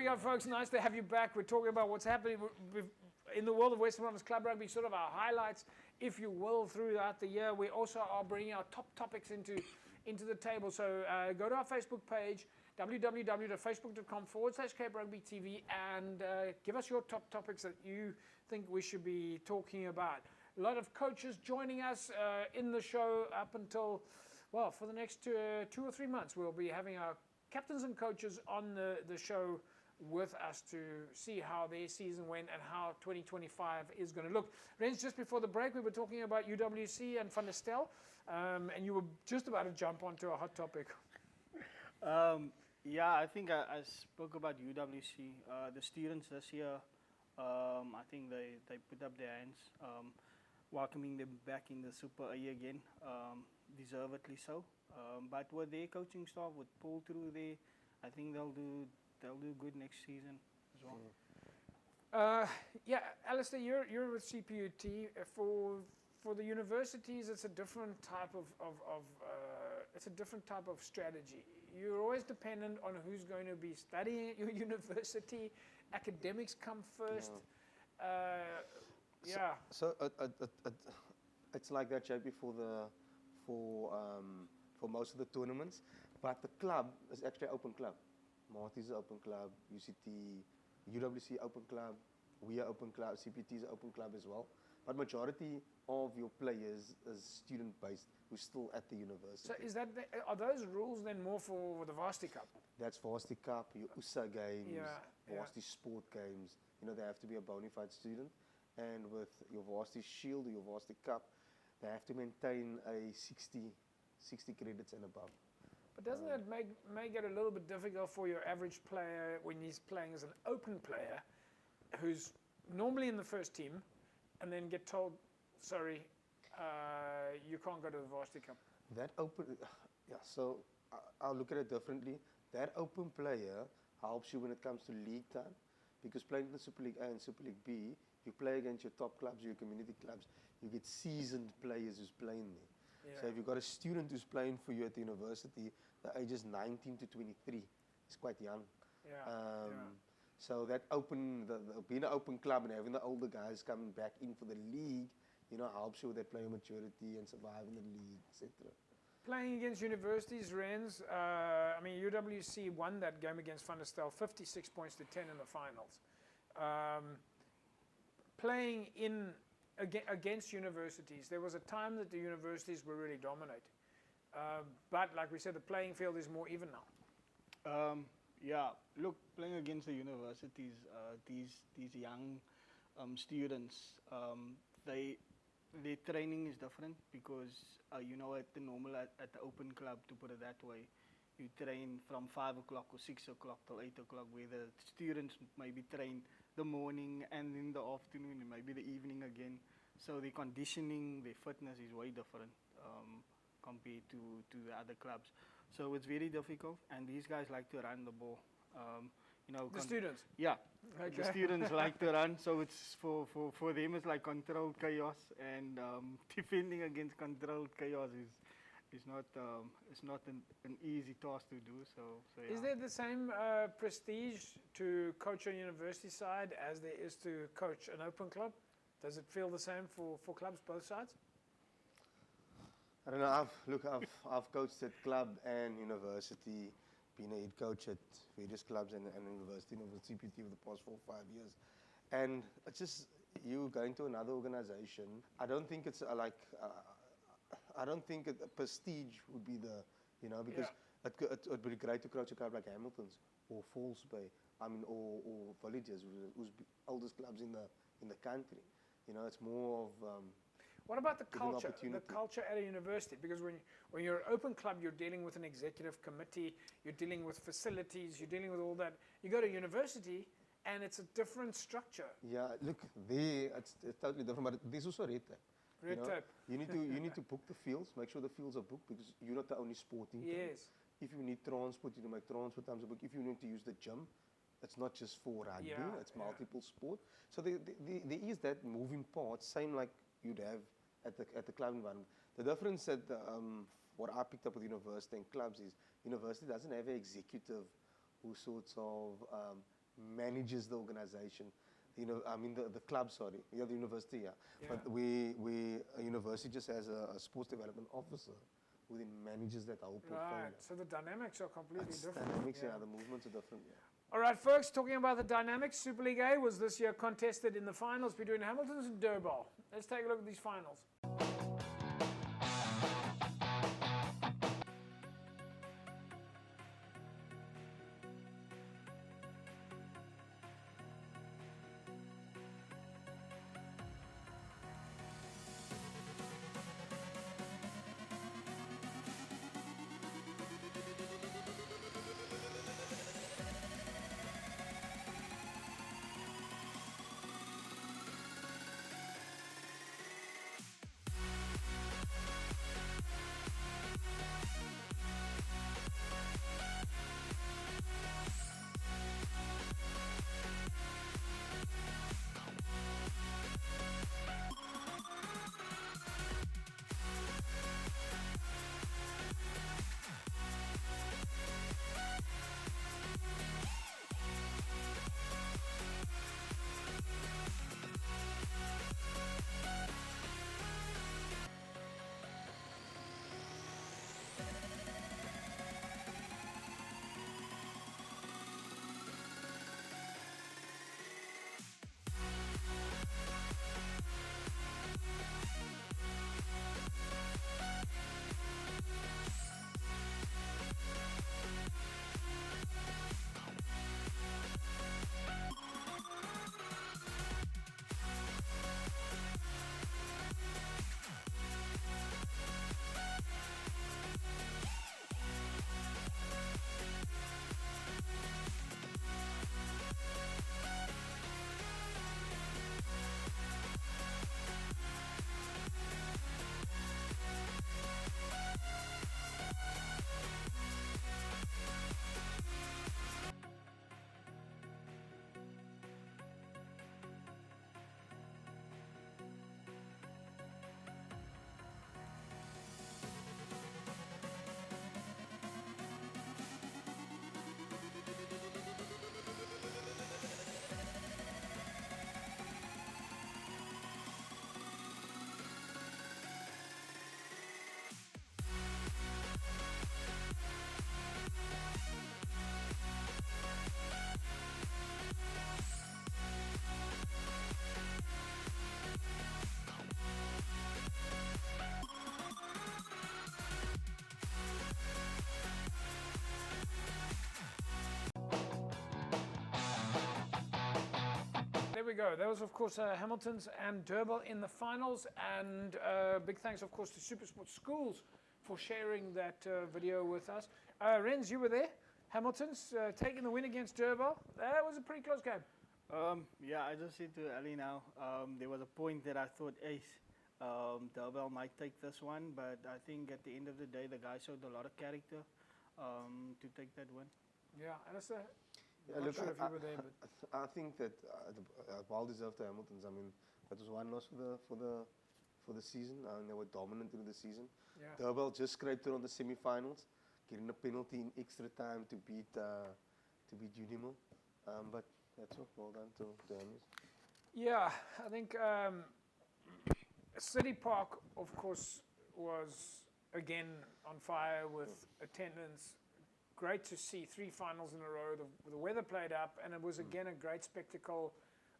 we go, folks. Nice to have you back. We're talking about what's happening in the world of Western Province Club Rugby, sort of our highlights, if you will, throughout the year. We also are bringing our top topics into the table. So go to our Facebook page, www.facebook.com/Cape Rugby TV, and give us your top topics that you think we should be talking about. A lot of coaches joining us in the show up until, well, for the next 2 or 3 months. We'll be having our captains and coaches on the show with us to see how their season went and how 2025 is going to look. Rens, just before the break, we were talking about UWC and Van der Stel, and you were just about to jump onto a hot topic. Yeah, I think I spoke about UWC. The students this year, I think they put up their hands, welcoming them back in the Super A again, deservedly so. But with their coaching staff, with Paul through there, I think they'll do good next season as well. Yeah, Alistair, you're with CPUT. For the universities, it's a different type of strategy. You're always dependent on who's going to be studying at your university. Academics come first. Yeah. So it's like that, JP, for most of the tournaments, but the club is actually an open club. Marty's is an open club, UCT, UWC open club, we are open club, CPT is an open club as well. But majority of your players is student-based, who's still at the university. So are those rules then more for the Varsity Cup? That's Varsity Cup, your USA games, Varsity yeah. Sport games. You know, they have to be a bona fide student. And with your Varsity Shield or your Varsity Cup, they have to maintain a 60 credits and above. But doesn't that make it a little bit difficult for your average player when he's playing as an open player who's normally in the first team and then get told, sorry, you can't go to the Varsity Cup? That open, yeah, so I'll look at it differently. That open player helps you when it comes to league time, because playing in the Super League A and Super League B, you play against your top clubs, your community clubs, you get seasoned players who's playing there. Yeah. So if you've got a student who's playing for you at the university, the ages 19 to 23, it's quite young. Yeah. So that being an open club and having the older guys coming back in for the league, you know, helps you with that player maturity and surviving the league, etc. Playing against universities, Rens, I mean, UWC won that game against Van der Stel, 56 points to 10 in the finals. Playing against universities, there was a time that the universities were really dominating. But like we said, the playing field is more even now. Yeah, look, playing against the universities, these young students, their training is different because, you know, at the open club, to put it that way, you train from 5 o'clock or 6 o'clock till 8 o'clock, where the students maybe train the morning and in the afternoon and maybe the evening again. So the conditioning, their fitness is way different compared to the other clubs. So it's very difficult, and these guys like to run the ball. You know, the students? Yeah, okay. The students like to run, so it's for them it's like controlled chaos, and defending against controlled chaos is not an easy task to do. So yeah. Is there the same prestige to coach a university side as there is to coach an open club? Does it feel the same for clubs both sides? I don't know. I've coached at club and university, been a head coach at various clubs and university, and with CPT for the past 4 or 5 years. And it's just you going to another organization. I don't think it's I don't think a prestige would be because it would be great to coach a club like Hamilton's or Falls Bay, or Villages, who's oldest clubs in the country. You know, it's more of. What about the culture? The culture at a university, because when you're an open club, you're dealing with an executive committee, you're dealing with facilities, you're dealing with all that. You go to university, and it's a different structure. Yeah, look, it's totally different, but there's also red tape. Red tape. You need to book the fields, make sure the fields are booked, because you're not the only sporting team. Yes. If you need transport, you make transport times a book. If you need to use the gym, it's not just for rugby, it's multiple sport. So there is that moving part, same like you'd have at the club environment. The difference that what I picked up with university and clubs is university doesn't have an executive who sorts of manages the organization. You know, I mean the club, sorry, yeah, the university, yeah. Yeah. But a university just has a sports development officer who then manages that whole portfolio. Right. So the dynamics are completely It's different. dynamics, yeah, the movements are different, yeah. All right, folks, talking about the dynamics, Super League A was this year contested in the finals between Hamilton's and Durbel. Let's take a look at these finals. There we go. That was, of course, Hamilton's and Durbel in the finals. And big thanks, of course, to Supersport Schools for sharing that video with us. Renz, you were there. Hamilton's taking the win against Durbel. That was a pretty close game. Yeah, I just said to Ali now, there was a point that I thought, Durbel might take this one, but I think at the end of the day, the guy showed a lot of character to take that win. Yeah, Alistair, Yeah, not look, sure if you were there, but I think that well deserved to Hamilton's. I mean, that was one loss for the season, and they were dominant through the season. yeah. Durbel just scraped it on the semi-finals, getting a penalty in extra time to beat Unimo. But that's all. Well done to Hamilton. Yeah, I think City Park, of course, was again on fire with attendance. Great to see 3 finals in a row. The weather played up, and it was again a great spectacle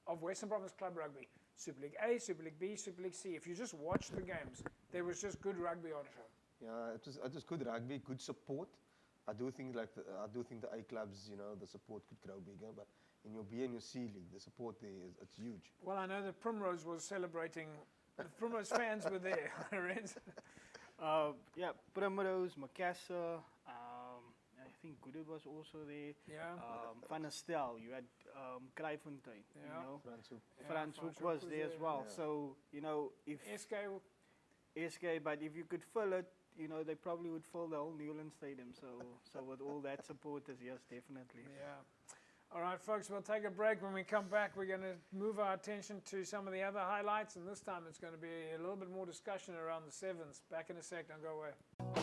of Western Province Club rugby. Super League A, Super League B, Super League C. If you just watched the games, there was just good rugby on show. Yeah, it was good rugby, good support. I do think the A clubs, you know, the support could grow bigger, but in your B and your C league, the support there it's huge. Well, I know that Primrose was celebrating. The Primrose fans were there. Renz. Yeah, Primrose, Macassar, I think Goodwood was also there. Yeah. Van Estel, you had Kraaifontein, Yeah. you know. Yeah, Frans Hoek was there as well. Yeah. So, you know, if SK, but if you could fill it, you know, they probably would fill the whole Newland Stadium. So with all that supporters, yes, definitely. Yeah. All right, folks, we'll take a break. When we come back, we're going to move our attention to some of the other highlights, and this time it's going to be a little bit more discussion around the sevens. Back in a sec, don't go away.